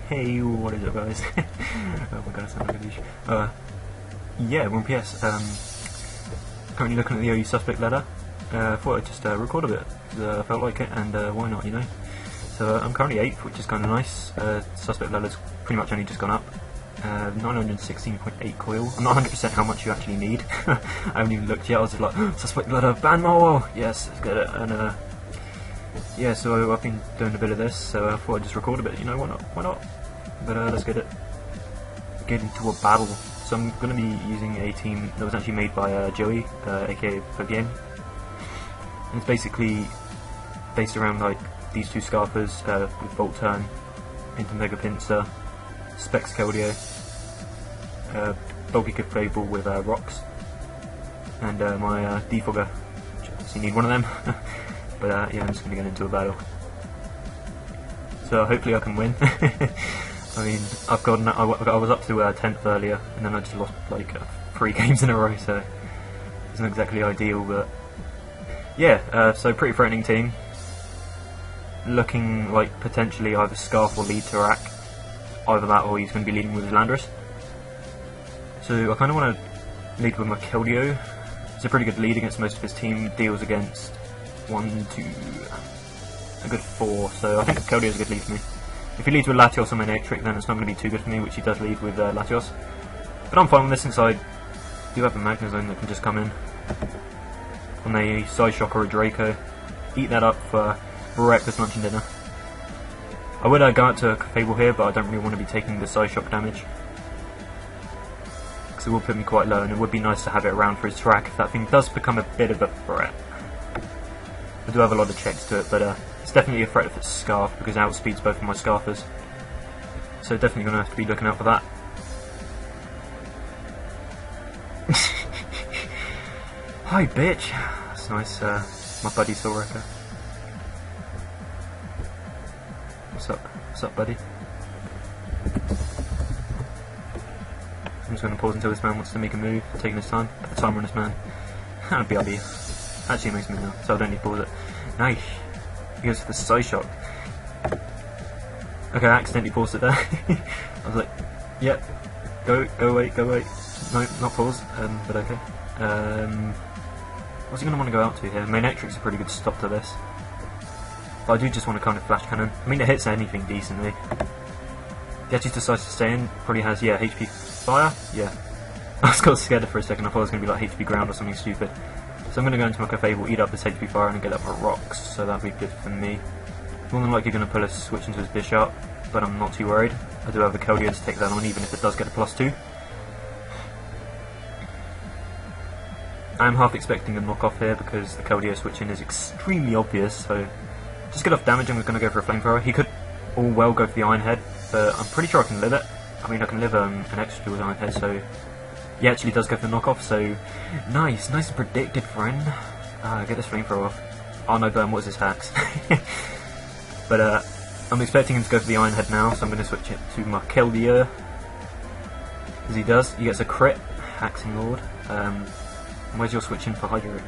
Hey, what is up, guys? Oh my god, I sound like a douche. Yeah, we're on PS. Currently looking at the OU suspect ladder. Thought I'd just record a bit. I felt like it, and why not, you know? So I'm currently 8th, which is kind of nice. Suspect ladder's pretty much only just gone up. 916.8 coil. I'm not 100% how much you actually need. I haven't even looked yet. I was just like, suspect ladder, ban more! Yes, let's get it. And yeah, so I've been doing a bit of this, so I thought I'd just record a bit, you know, why not? Why not? But let's get into a battle. So I'm going to be using a team that was actually made by Joey, aka Game. And it's basically based around like these two Scarpers with Bolt Turn, into Mega Pincer, Specs Keldeo, Bulky Kid Fable with Rocks, and my Defogger. So you need one of them. But yeah, I'm just going to get into a battle. So hopefully I can win. I mean, I was up to 10th earlier, and then I just lost like 3 games in a row, so it's not exactly ideal, but yeah, so pretty threatening team. Looking like potentially either Scarf or lead to Rack. Either that or he's going to be leading with his Landorus. So I kind of want to lead with my Keldeo. It's a pretty good lead against most of his team, deals against 1, 2, a good 4, so I think Keldeo is a good lead for me. If he leads with Latios on my Electric, then it's not going to be too good for me, which he does lead with Latios. But I'm fine with this since I do have a Magnezone that can just come in on a Psyshock or a Draco, eat that up for breakfast, lunch and dinner. I would go out to a Fable here, but I don't really want to be taking the Psyshock damage, because it will put me quite low, and it would be nice to have it around for his track if that thing does become a bit of a threat. I do have a lot of checks to it, but it's definitely a threat if it's Scarf, because it outspeeds both of my Scarfers. So definitely going to have to be looking out for that. Hi, bitch! That's nice, my buddy Soraka. What's up? What's up, buddy? I'm just going to pause until this man wants to make a move, taking his time. Put the timer on this man. BRB. Actually makes me now, so I don't need to pause it. Nice. He goes for the Psyshock. Okay, I accidentally paused it there. I was like, yep, go away. No, not pause, but okay. What's he going to want to go out to here? Main Electric's a pretty good stop to this. But I do just want to kind of Flash Cannon. I mean, it hits anything decently. He actually decides to stay in. Probably has, yeah, HP Fire? Yeah. I was got scared for a second. I thought it was going to be like HP Ground or something stupid. So I'm going to go into my Fable, eat up this HP Fire and get up my Rocks, so that'll be good for me. More than likely going to pull a switch into his Bishop, but I'm not too worried. I do have a Keldeo to take that on, even if it does get a +2. I am half expecting a knockoff here because the Keldeo switch-in is extremely obvious, so just get off damage. I'm going to go for a Flamethrower. He could all well go for the Iron Head, but I'm pretty sure I can live it. I mean, I can live an extra with Iron Head, so he actually does go for the knockoff, so nice and predicted, friend. Get this Flamethrower off. Oh no, burn, what is his hacks? But I'm expecting him to go for the Iron Head now, so I'm going to switch it to my Keldeo. As he does, he gets a crit, Hacking Lord. Where's your switch in for Hydro?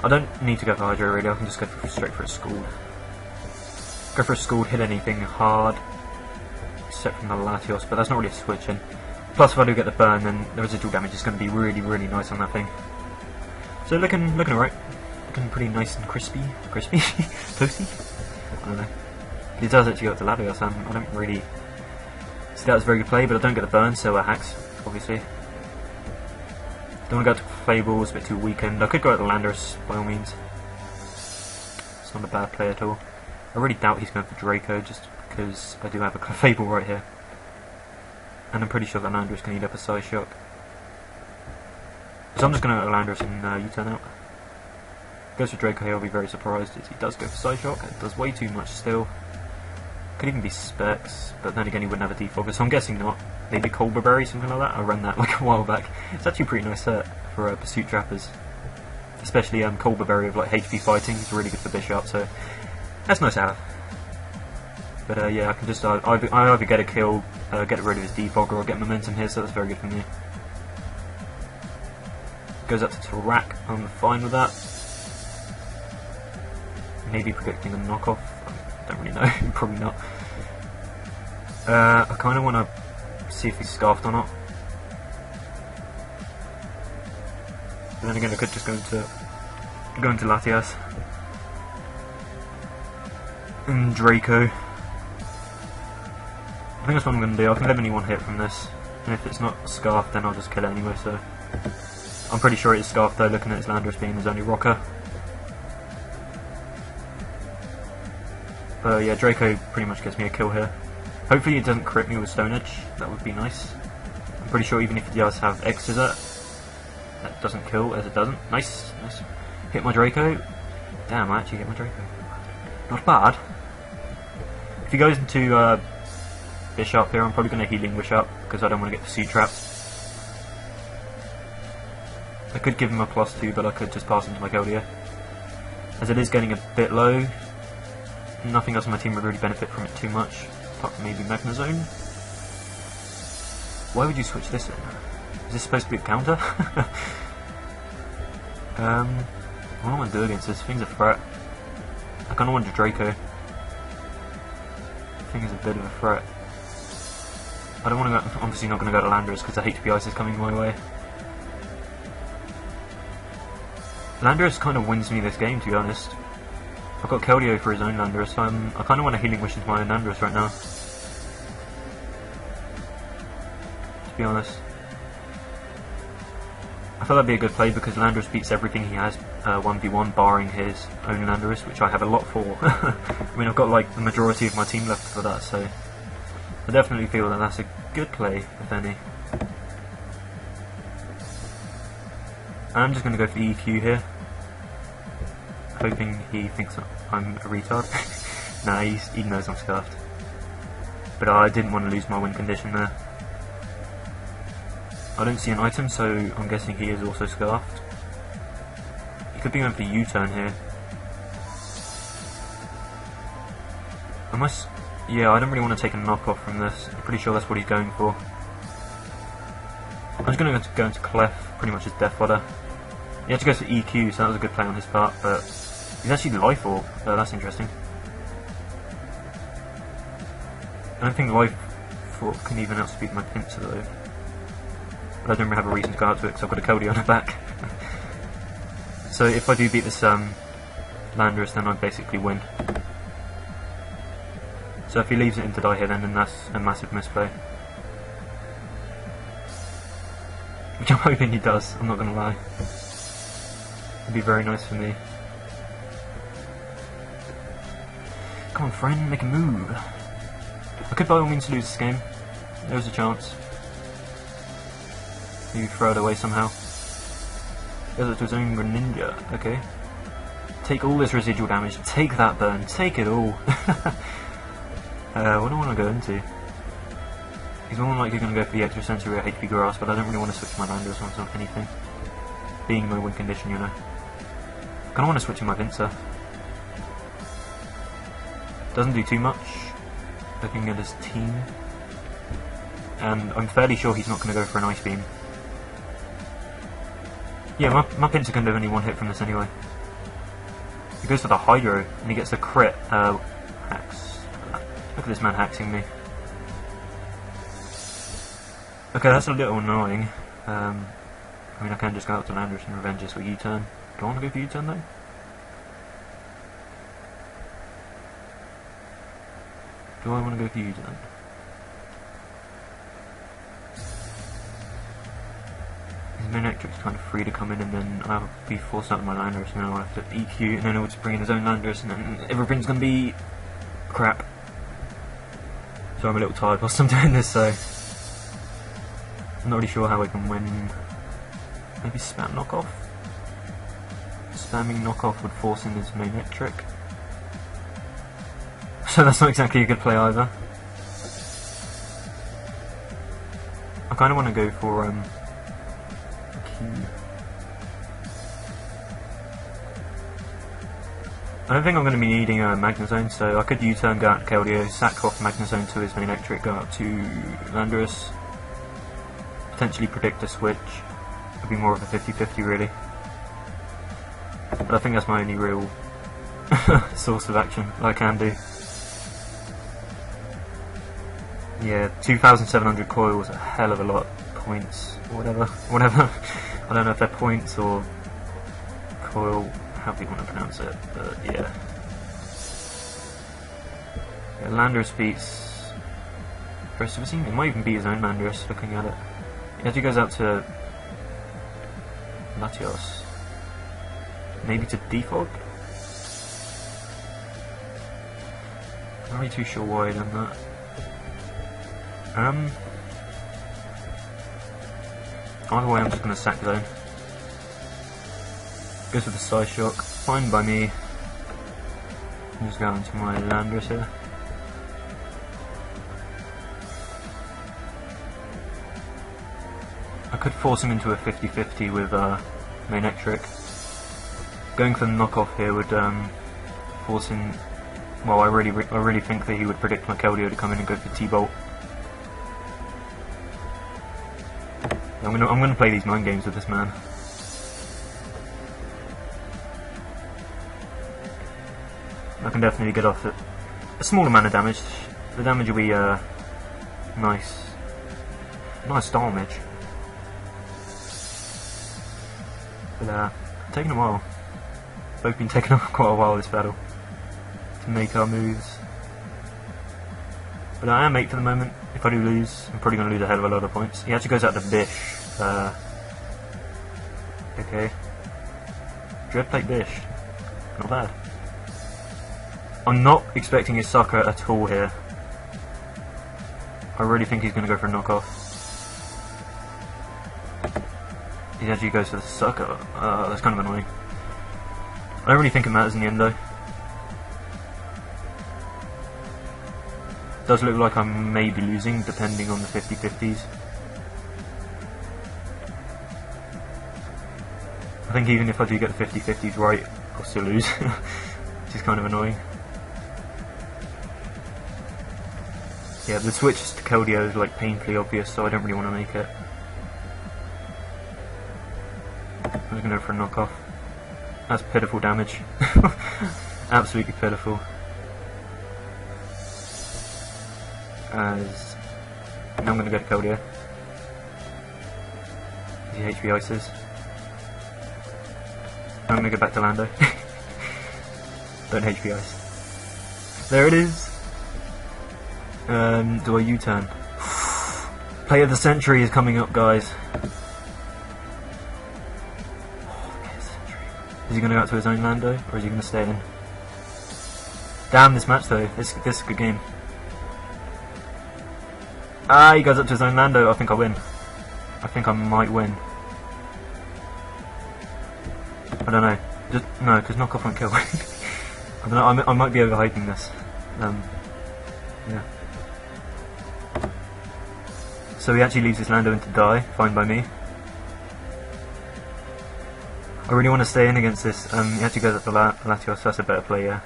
I don't need to go for Hydro really, I can just go straight for a Scald. Go for a Scald, hit anything hard, except from the Latios, but that's not really a switch in. Plus, if I do get the burn, then the residual damage is going to be really nice on that thing. So looking alright. Looking pretty nice and crispy. Toasty? I don't know. He does actually go up to Latios, I don't really see that as a very good play, but I don't get the burn, so hacks, obviously. Don't want to go to Fable, it's a bit too weakened. I could go out to Landorus, by all means. It's not a bad play at all. I really doubt he's going for Draco, just because I do have a Fable right here. And I'm pretty sure that Landorus can eat up a Psyshock. So I'm just going to go to Landorus and U-turn out. Goes for Draco here, I'll be very surprised if he does go for Psyshock. It does way too much still. Could even be Specs, but then again he wouldn't have a Defogger, so I'm guessing not. Maybe Colberberry, something like that. I ran that like a while back. It's actually a pretty nice set for Pursuit Trappers. Especially Colberberry with like HP Fighting, it's really good for Bishop, so that's nice to have. But yeah, I can just I either get a kill, get rid of his Defogger, or get momentum here, so that's very good for me. Goes up to Rack, I'm fine with that. Maybe predicting a knockoff. I don't really know. Probably not. I kind of want to see if he's scarfed or not. But then again, I could just go into Latias and Draco. I think that's what I'm going to do. I can limit one hit from this, and if it's not scarfed, then I'll just kill it anyway. So I'm pretty sure it is scarfed though, looking at his Landorus being his only rocker. But yeah, Draco pretty much gets me a kill here. Hopefully it doesn't crit me with Stone Edge, that would be nice. I'm pretty sure even if it does have X Scissor, that doesn't kill, as it doesn't. Nice, nice. Hit my Draco. Damn, I actually hit my Draco. Not bad. If he goes into Bishop here, I'm probably going to Healing Wish up, because I don't want to get the C-trapped. I could give him a +2, but I could just pass him to my Keldeo. As it is getting a bit low, nothing else on my team would really benefit from it too much, apart from maybe Magnezone. Why would you switch this in? Is this supposed to be a counter? What do I want to do against this? Thing's a threat. I kind of want to Draco. Thing is a bit of a threat. I don't want to go, obviously not going to go to Landorus because I hate to be Ice is coming my way. Landorus kind of wins me this game, to be honest. I've got Keldeo for his own Landorus, so I kind of want to Healing Wish into my own Landorus right now. To be honest. I thought that'd be a good play because Landorus beats everything he has 1v1, barring his own Landorus, which I have a lot for. I mean, I've got like the majority of my team left for that, so I definitely feel that that's a good play, if any. I'm just going to go for the EQ here, hoping he thinks I'm a retard. Nah, he knows I'm scarfed. But I didn't want to lose my win condition there. I don't see an item, so I'm guessing he is also scarfed. He could be going for the U-turn here. Yeah, I don't really want to take a knockoff from this. I'm pretty sure that's what he's going for. I'm just going to go into Clef, pretty much his Death Fodder. He had to go for EQ, so that was a good play on his part, but he's actually Life Orb, so that's interesting. I don't think Life Orb can even outspeed my Pinsir though. But I don't really have a reason to go out to it because I've got a Keldeo on the back. So if I do beat this Landorus, then I basically win. So if he leaves it in to die here, then that's a massive misplay. Which I'm hoping he does, I'm not going to lie. It'd be very nice for me. Come on friend, make a move. I could by all means lose this game. There's a chance. Maybe throw it away somehow. Goes up to his own Greninja, okay. Take all this residual damage, take that burn, take it all. What do I want to go into? He's more likely going to go for the extra sensory or HP Grass, but I don't really want to switch my Landorus onto anything. Being in my win condition, you know. I kind of want to switch in my Pinsir. Doesn't do too much, looking at his team. And I'm fairly sure he's not going to go for an Ice Beam. Yeah, my Pinsir can do only one hit from this anyway. He goes for the Hydro, and he gets a crit hacks. Look at this man haxing me. Okay, that's a little annoying. I mean, I can just go out to Landorus and revenge this with U-turn. Do I want to go for U-turn though? Do I want to go for U-turn? His main Electric's kind of free to come in, and then I'll be forced out of my Landorus, and then I'll have to EQ, and then I'll just bring in his own Landorus, and then everything's going to be crap. So I'm a little tired whilst I'm doing this, so I'm not really sure how I can win. Maybe spam knockoff? Spamming knockoff would force in his main Electric. So that's not exactly a good play either. I kind of want to go for Q. I don't think I'm going to be needing a Magnezone, so I could U-turn, go out to Keldeo, sack off Magnezone to his main Electric, go out to Landorus, potentially predict a switch. It'd be more of a 50-50 really. But I think that's my only real source of action that I can do. Yeah, 2,700 coil was a hell of a lot of points, or whatever. I don't know if they're points or coil, however you want to pronounce it, but yeah. Yeah, Landorus beats the rest of his team. He might even beat his own Landorus, looking at it. He actually goes out to Latios. Maybe to Defog? Not really too sure why he done that. Either way, I'm just going to sack zone. Goes with the side shock. Fine by me. Just go into my Landorus here. I could force him into a 50-50 with main Ectric. Going for the knockoff here would force him. Well, I really think that he would predict my Keldeo to come in and go for T-Bolt. I'm gonna play these mind games with this man. I can definitely get off a small amount of damage. The damage will be nice damage. But taking a while. Both been taking up quite a while this battle to make our moves. But I am 8 for the moment. If I do lose, I'm probably going to lose a hell of a lot of points. He actually goes out to Bish. Okay. Dreadplate Bish. Not bad. I'm not expecting his sucker at all here. I really think he's going to go for a knockoff. He actually goes for the sucker. That's kind of annoying. I don't really think it matters in the end though. Does look like I may be losing depending on the 50-50s. I think even if I do get the 50-50s right, I'll still lose, which is kind of annoying. Yeah, the switch to Keldeo is like painfully obvious, so I don't really want to make it. I'm just going to go for a knockoff. That's pitiful damage. Absolutely pitiful. As now I'm going to go to Keldeo. He HP ices. I'm going to go back to Lando. Don't HP ice. There it is. Do I U-turn? Play of the century is coming up, guys. Is he going to go out to his own Lando, or is he going to stay in? Damn, this match though. This is a good game. Ah, he goes up to his own Lando. I think I win. I think I might win. I don't know. Just no, because knockoff won't kill. I don't know. I might be overhyping this. Yeah. So he actually leaves his Lando in to die. Fine by me. I really want to stay in against this. He actually goes up to Latios. That's a better play, yeah.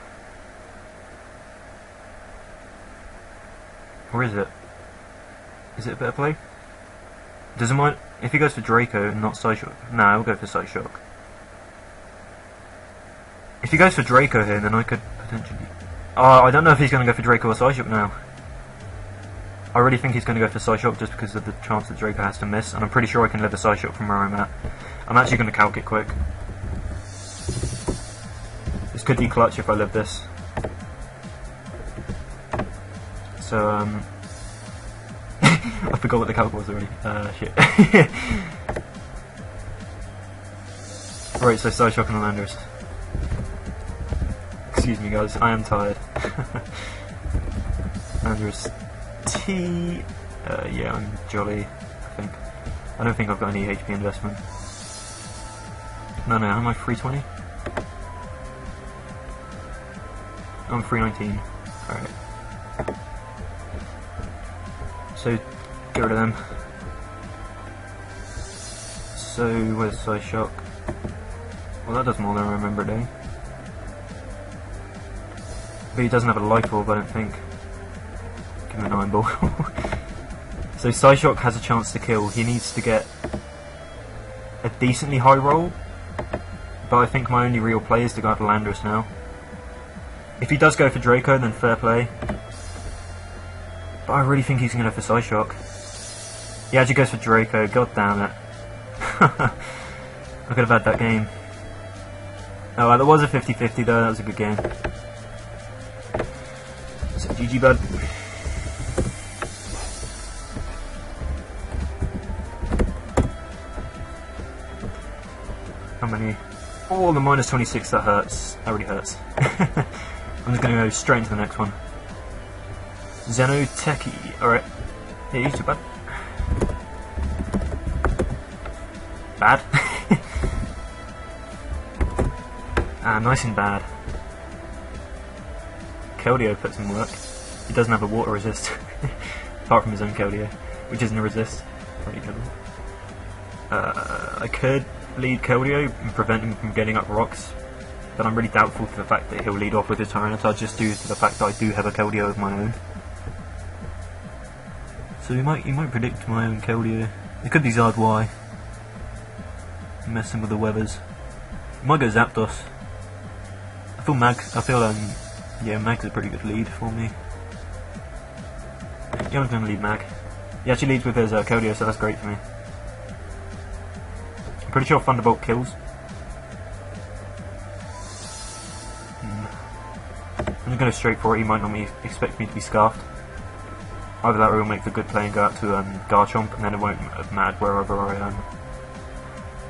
Or is it? Is it a better play? Doesn't mind if he goes for Draco and not Psyshock. Nah, I'll go for Psyshock. If he goes for Draco here, then I could potentially. Oh, I don't know if he's going to go for Draco or Psyshock now. I really think he's going to go for Psyshock just because of the chance that Draco has to miss, and I'm pretty sure I can live a Psyshock from where I'm at. I'm actually going to calc it quick. This could be clutch if I live this. So, I forgot what the calc was already. Shit. Right, so Psyshock and Landorus. Excuse me, guys, I am tired. Landorus T. Yeah, I'm jolly, I think. I don't think I've got any HP investment. No, am I 320? I'm 319. Alright. So, get rid of them. So, where's Psyshock? Well, that does more than I remember doing. But he doesn't have a life orb, I don't think. Give him an iron ball. So Psyshock has a chance to kill. He needs to get a decently high roll. But I think my only real play is to go after Landorus now. If he does go for Draco, then fair play. But I really think he's going to go for Side Shock. He actually goes for Draco, god damn it. I could have had that game. Oh, well, that was a 50-50 though, that was a good game. So GG bud. How many? Oh, the minus 26, that hurts. That really hurts. I'm just going to go straight into the next one. Xenoteki. Alright. Yeah, you too bad. Bad. Nice and bad. Keldeo puts in work. He doesn't have a water resist. Apart from his own Keldeo, which isn't a resist. I could lead Keldeo and prevent him from getting up rocks, but I'm really doubtful to the fact that he'll lead off with his Tyranitar just due to the fact that I do have a Keldeo of my own. So he might predict my own Keldeo. It could be Zard Y. Messing with the weathers. He might go Zapdos. Yeah, Mag's a pretty good lead for me. Yeah, I'm going to lead Mag. He actually leads with his Keldeo, so that's great for me. I'm pretty sure Thunderbolt kills. I'm just going straight for it. He might not expect me to be Scarfed. Either that or he'll make the good play and go out to Garchomp, and then it won't matter wherever I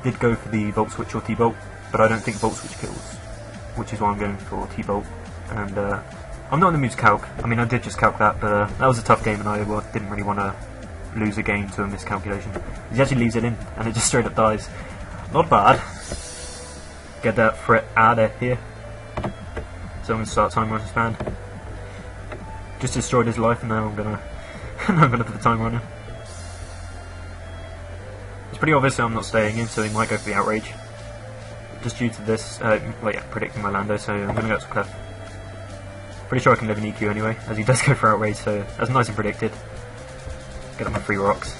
did go for the Volt Switch or T-Bolt, but I don't think Volt Switch kills, which is why I'm going for T-Bolt. And I'm not in the mood to calc. I mean, I did just calc that, but that was a tough game and I didn't really want to lose a game to a miscalculation. He actually leaves it in and it just straight up dies. Not bad. Get that threat out of here. So I'm going to start time runner stand. Just destroyed his life and now I'm going to put the time runner. It's pretty obvious that I'm not staying in, so he might go for the Outrage. Just due to this, predicting my Lando, so I'm going to go to Clef. Pretty sure I can live an EQ anyway, as he does go for Outrage, so that's nice and predicted. Get up my 3 rocks.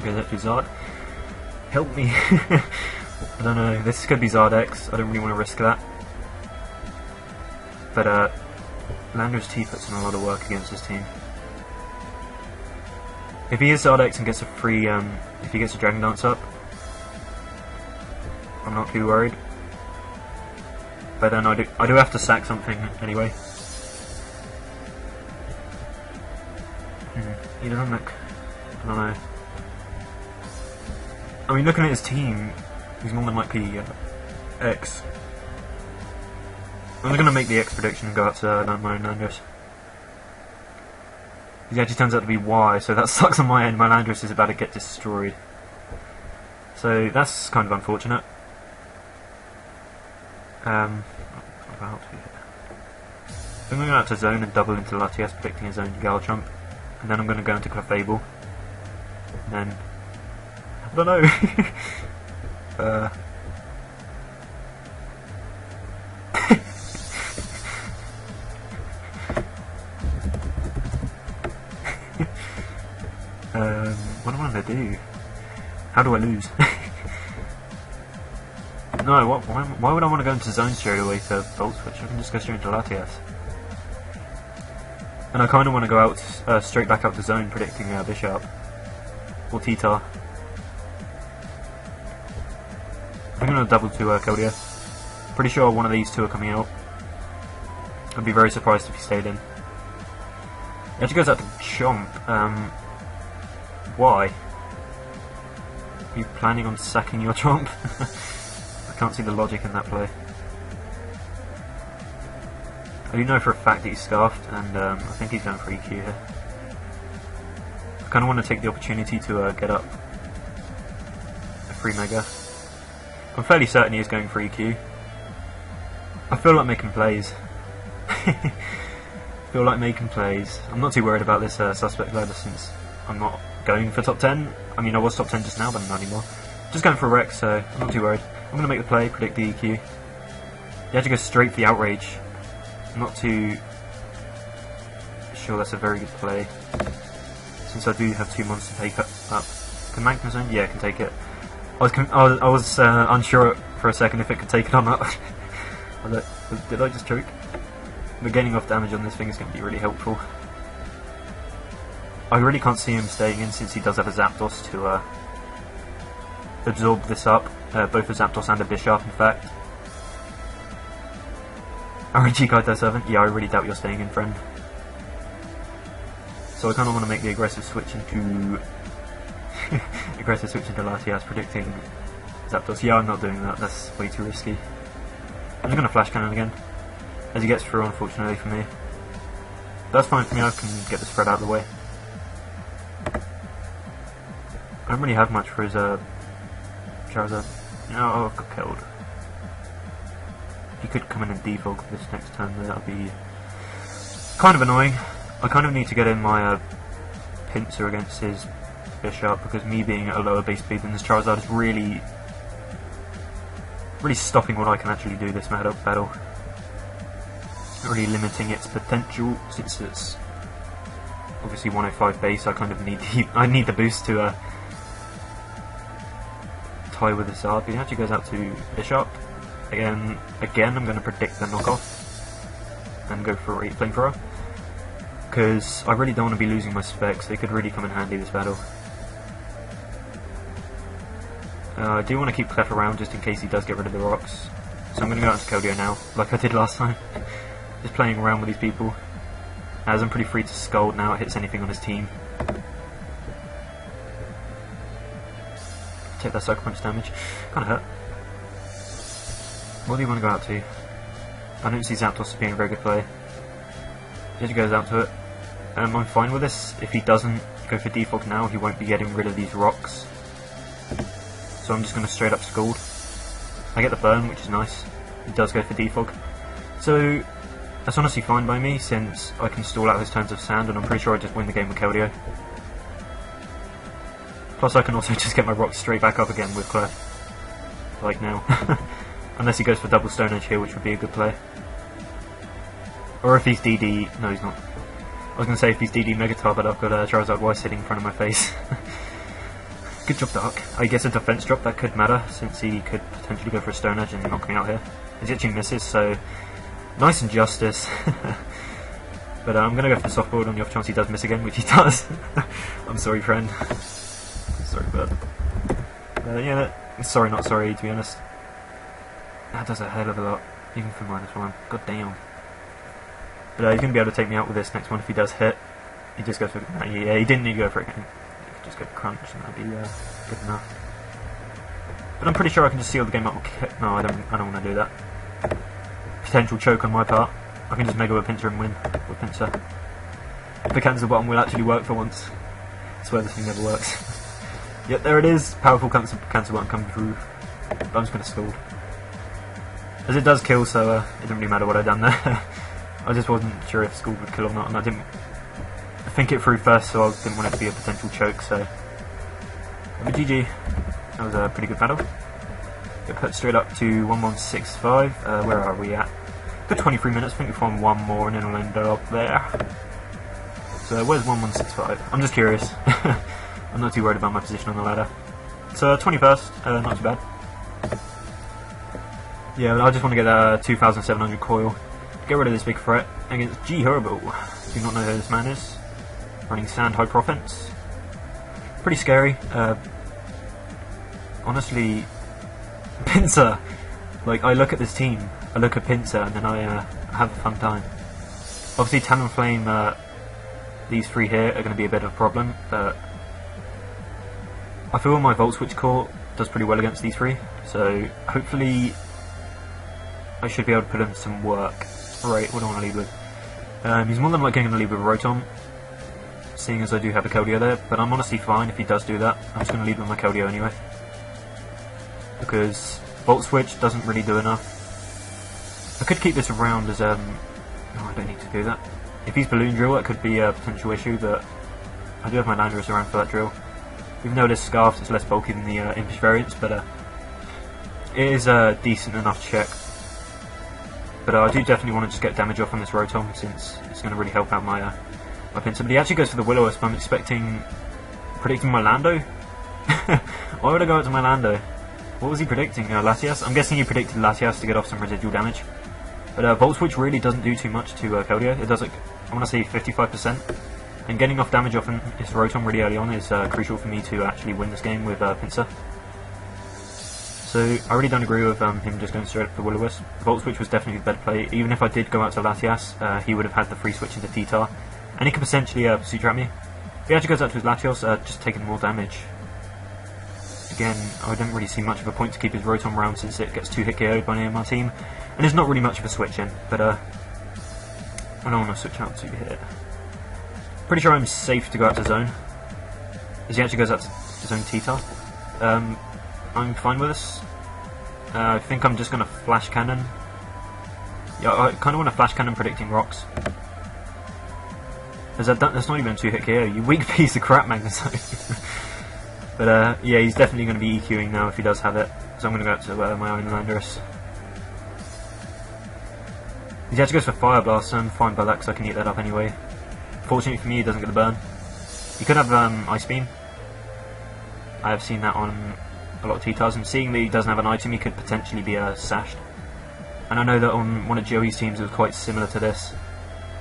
Goes up to Zard. Help me! I don't know, this could be Zard X, I don't really want to risk that. But Lando's T puts in a lot of work against his team. If he is Zard X and gets a free, if he gets a Dragon Dance up, I'm not too worried. But then I do have to sack something anyway. He doesn't look, I don't know. I mean, looking at his team, he's more than likely X. I'm going to make the X prediction and go out to my own Landorus. He actually turns out to be Y, so that sucks on my end. My Landorus is about to get destroyed. So that's kind of unfortunate. I'm going to go out to Zone and double into Latias, predicting his own Garchomp. And then I'm going to go into Clefable. And then... I don't know. What am I going to do? How do I lose? No, why would I want to go into Zone straight away for Volt Switch? I can just go straight into Latias. And I kind of want to go out straight back out to Zone, predicting Bishop or Titar. I'm going to double to Keldeo. Pretty sure one of these two are coming out. I'd be very surprised if he stayed in. It actually goes out to Chomp. Why? Are you planning on sacking your Chomp? I can't see the logic in that play. I do know for a fact that he's Scarfed, and I think he's going for EQ here. I kind of want to take the opportunity to get up a free Mega. I'm fairly certain he is going for EQ. I feel like making plays. I'm not too worried about this suspect ladder since I'm not going for top 10. I mean, I was top 10 just now, but I'm not anymore. Just going for a Rex, so I'm not too worried. I'm going to make the play, predict the EQ. You have to go straight for the Outrage. I'm not too sure that's a very good play, since I do have 2 months to take up. Can Magnus Zone? Yeah, I can take it. I was unsure for a second if it could take it or not. Did I just choke? But getting off damage on this thing is going to be really helpful. I really can't see him staying in since he does have a Zapdos to absorb this up. Both a Zapdos and a Bisharp, in fact. RNG Guide 7. Yeah, I really doubt you're staying in, friend. So I kind of want to make the aggressive switch into Latias, predicting Zapdos. Yeah, I'm not doing that. That's way too risky. I'm just going to Flash Cannon again, as he gets through, unfortunately for me. That's fine for me, I can get the spread out of the way. I don't really have much for his Charizard. No, I got killed. He could come in and defog this next turn, that would be kind of annoying. I kind of need to get in my Pinsir against his Bisharp, because me being at a lower base speed than this Charizard is really stopping what I can actually do this battle. Really limiting its potential, since it's obviously 105 base. I kind of need the boost to tie with this up. He actually goes out to Bisharp. Again, I'm going to predict the knockoff and go for a Flamethrower, because I really don't want to be losing my specs. They could really come in handy this battle. I do want to keep Clef around just in case he does get rid of the rocks. So I'm going to go out to Keldeo now, like I did last time. Just playing around with these people. As I'm pretty free to Scald now, it hits anything on his team. Take that Sucker Punch damage. Kinda hurt. What do you want to go out to? I don't see Zapdos as being a very good play. He just goes out to it. I'm fine with this. If he doesn't go for defog now, he won't be getting rid of these rocks. So I'm just going to straight up Scald. I get the burn, which is nice. He does go for defog. So that's honestly fine by me, since I can stall out his turns of sand, and I'm pretty sure I just win the game with Keldeo. Plus I can also just get my rocks straight back up again with Clef. Like now. Unless he goes for double Stone Edge here, which would be a good play. Or if he's DD... No, he's not. I was going to say if he's DD Megatar, but I've got Charizard Y sitting in front of my face. Good job, Dark. I guess a defense drop, that could matter, since he could potentially go for a Stone Edge and knock me out here. He actually misses, so nice injustice. But I'm going to go for the softboard on the off chance he does miss again, which he does. I'm sorry, friend. Sorry, bud. Yeah, sorry, not sorry, to be honest. That does a hell of a lot, even for -1. God damn. But he's going to be able to take me out with this next one if he does hit. He just goes for... yeah, he didn't need to go for it. He could just go Crunch and that'd be good enough. But I'm pretty sure I can just seal the game up with... No, I don't want to do that. Potential choke on my part. I can just Mega with Pinsir and win with Pinsir. The cancel button will actually work for once. I swear this thing never works. Yep, there it is. Powerful cancel button coming through. But I'm just going to Scald. As it does kill, so it doesn't really matter what I've done there. I just wasn't sure if Scald would kill or not, and I didn't think it through first, so I didn't want it to be a potential choke, so... But GG. That was a pretty good battle. Get put straight up to 1165. Where are we at? Good 23 minutes, I think we've won one more and then we'll end up there. So where's 1165? I'm just curious. I'm not too worried about my position on the ladder. So 21st, not too bad. Yeah, but I just want to get a 2700 coil. Get rid of this big threat against G Herbo. Do not know who this man is. Running Sand High Profits. Pretty scary. Honestly, Pinsir. Like, I look at this team, I look at Pinsir, and then I have a fun time. Obviously, Talonflame, these three here are going to be a bit of a problem, but I feel my Volt Switch core does pretty well against these three, so hopefully I should be able to put in some work. Right, what do I want to lead with? He's more than likely going to lead with Rotom, seeing as I do have a Keldeo there, but I'm honestly fine if he does do that. I'm just going to lead with my Keldeo anyway, because Volt Switch doesn't really do enough. I could keep this around as, no, I don't need to do that. If he's Balloon Drill, that could be a potential issue, but I do have my Landorus around for that drill. Even though this Scarf is less bulky than the Impish variants, but it is a decent enough check. But I do definitely want to just get damage off on this Rotom, since it's going to really help out my my Pinsir. But he actually goes for the Will-O-Wisp. I'm predicting my Lando? Why would I go out to my Lando? What was he predicting? Latias? I'm guessing he predicted Latias to get off some residual damage. But Volt Switch really doesn't do too much to Keldeo. It does like, I want to say 55%. And getting off damage off his Rotom really early on is crucial for me to actually win this game with Pinsir. So I really don't agree with him just going straight up for Will-O-Wisp. Volt Switch was definitely the better play. Even if I did go out to Latias, he would have had the free switch into T-Tar. And he could potentially Pursuit Trap me. If he actually goes out to his Latios, just taking more damage. Again, I don't really see much of a point to keep his Rotom around since it gets 2-hit KO'd by any of my team. And there's not really much of a switch in, but I don't want to switch out to hit. Pretty sure I'm safe to go out to zone. As he actually goes out to zone T-Tar. I'm fine with this. I think I'm just going to Flash Cannon. Yeah, I kind of want to Flash Cannon predicting rocks. That's not even a 2-hit KO, you weak piece of crap, Magnezone. But yeah, he's definitely going to be EQing now if he does have it. So I'm going to go out to my own Landorus. He actually goes for Fire Blast, and I'm fine by that because I can eat that up anyway. Fortunately for me, he doesn't get the burn. He could have Ice Beam. I have seen that on a lot of T-Tars, and seeing that he doesn't have an item, he could potentially be sashed. And I know that on one of Joey's teams it was quite similar to this.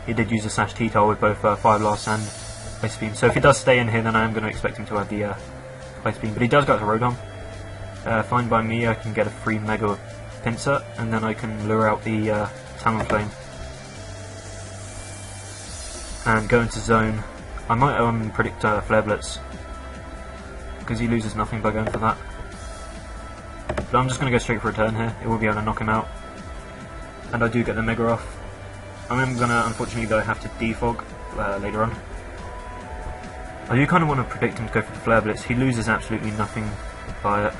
He did use a sash T-Tar with both Fire Blast and Ice Beam. So if he does stay in here, then I am going to expect him to have the Ice Beam. But he does go to Rodon. Fine by me, I can get a free Mega with Pinsir, and then I can lure out the Talonflame. And go into zone. I might predict Flare Blitz, because he loses nothing by going for that. But I'm just going to go straight for a turn here. It will be able to knock him out. And I do get the Mega off. I'm going to, unfortunately though, have to defog later on. I do kind of want to predict him to go for the Flare Blitz. He loses absolutely nothing by it.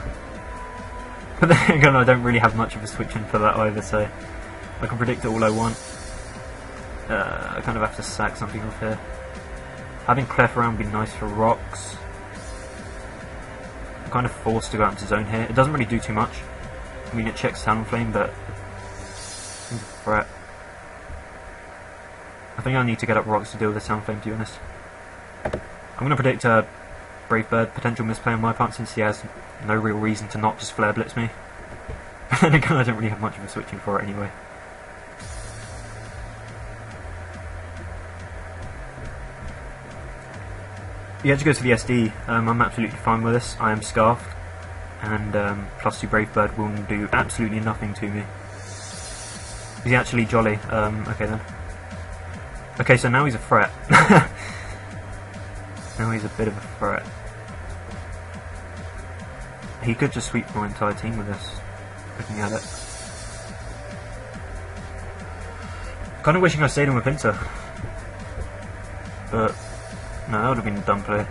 But then again, I don't really have much of a switch in for that either, so I can predict it all I want. I kind of have to sack something off here. Having Clef around would be nice for rocks. I'm kind of forced to go out into zone here. It doesn't really do too much. I mean, it checks Talonflame, but it's a threat. I think I need to get up rocks to deal with this Talonflame, to be honest. I'm going to predict Brave Bird, potential misplay on my part since he has no real reason to not just Flare Blitz me. But then again, I don't really have much of a switching for it anyway. He actually goes for the SD. I'm absolutely fine with this. I am Scarfed, and +2 Brave Bird will do absolutely nothing to me. Is he actually Jolly? Okay then. Okay, so now he's a threat. Now he's a bit of a threat. He could just sweep my entire team with this, looking at it. Kind of wishing I stayed in with Pinsir. But no, that would have been a dumb play.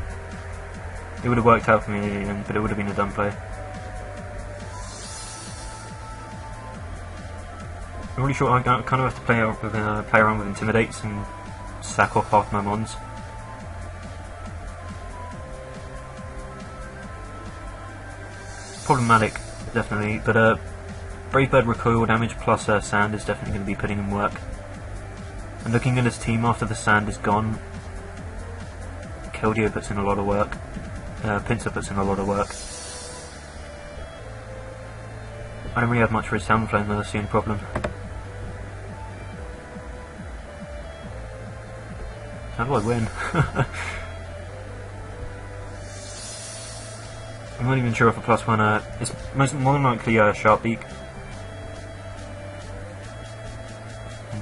It would have worked out for me, but it would have been a dumb play. I'm really sure I kind of have to play around with Intimidates and sack off half my mons. Problematic, definitely, but Brave Bird recoil damage plus sand is definitely going to be putting in work. And looking at his team after the sand is gone, Keldeo puts in a lot of work, Pinsir puts in a lot of work. I don't really have much for his Talonflame though, that's the only problem. How do I win? I'm not even sure if a +1, it's more than likely Sharp Beak.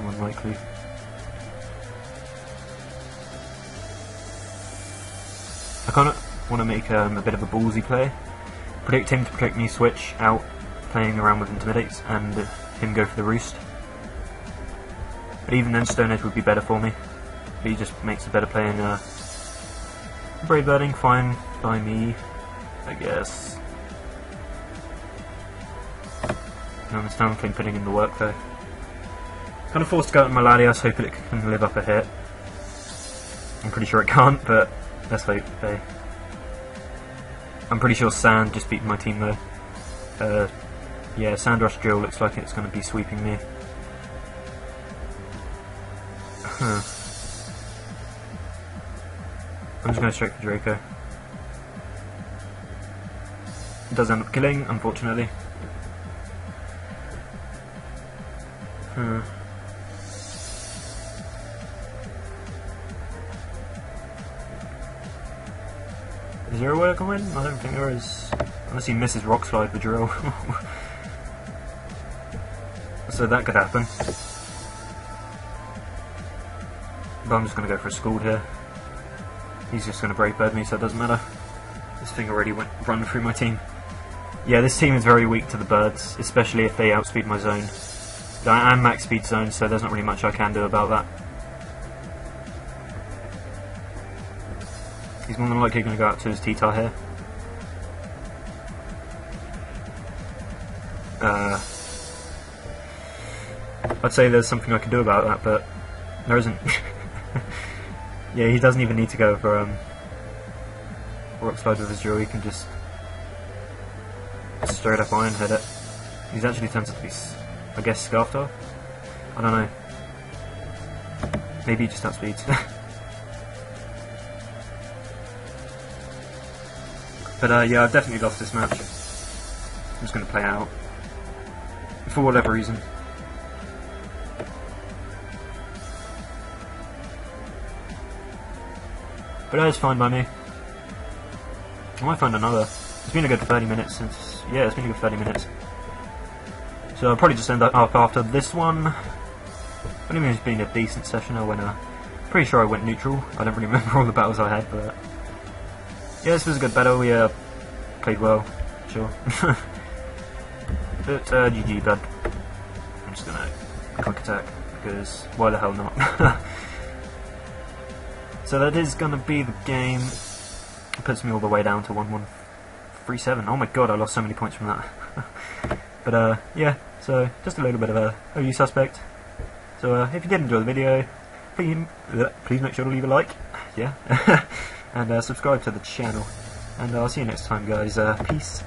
More than likely. I kind of want to make a bit of a ballsy play. Predict him to protect me, switch out, playing around with Intimidates, and him go for the Roost. But even then, Stone Edge would be better for me. But he just makes a better play in Brave Birding, fine by me, I guess. I understand I'm putting in the work though. Kind of forced to go out in my Latias, hoping it can live up a hit. I'm pretty sure it can't, but let's hope. I'm pretty sure Sand just beat my team though. Yeah, Sandrush Drill looks like it's going to be sweeping me. Huh. I'm just going straight for Draco. It does end up killing, unfortunately. Is there a way I can win? I don't think there is. Unless he misses rock slide with drill. So that could happen. But I'm just going to go for a scald here. He's just going to break bird me, so it doesn't matter. This thing already went run through my team. Yeah, this team is very weak to the birds, especially if they outspeed my zone. I am max speed zone, so there's not really much I can do about that. He's more than likely going to go out to his T-tar here. I'd say there's something I can do about that, but there isn't. Yeah, he doesn't even need to go for rock slide with his drill. He can just straight up iron head it. He's actually tends to be, I guess, scarfed off. I don't know. Maybe he just outspeeds. But yeah, I've definitely lost this match. I'm just going to play out for whatever reason. But that is fine by me. I might find another. It's been a good 30 minutes since... Yeah, it's been a good 30 minutes. So I'll probably just end up after this one. I think it's been a decent session. I went... pretty sure I went neutral. I don't really remember all the battles I had, but... Yeah, this was a good battle. We played well. Sure. But GG, bud. I'm just gonna quick attack, because why the hell not? So that is gonna be the game. It puts me all the way down to 1137. Oh my god, I lost so many points from that. But yeah, so just a little bit of a OU suspect. So if you did enjoy the video, please make sure to leave a like. Yeah. And subscribe to the channel. And I'll see you next time, guys. Peace.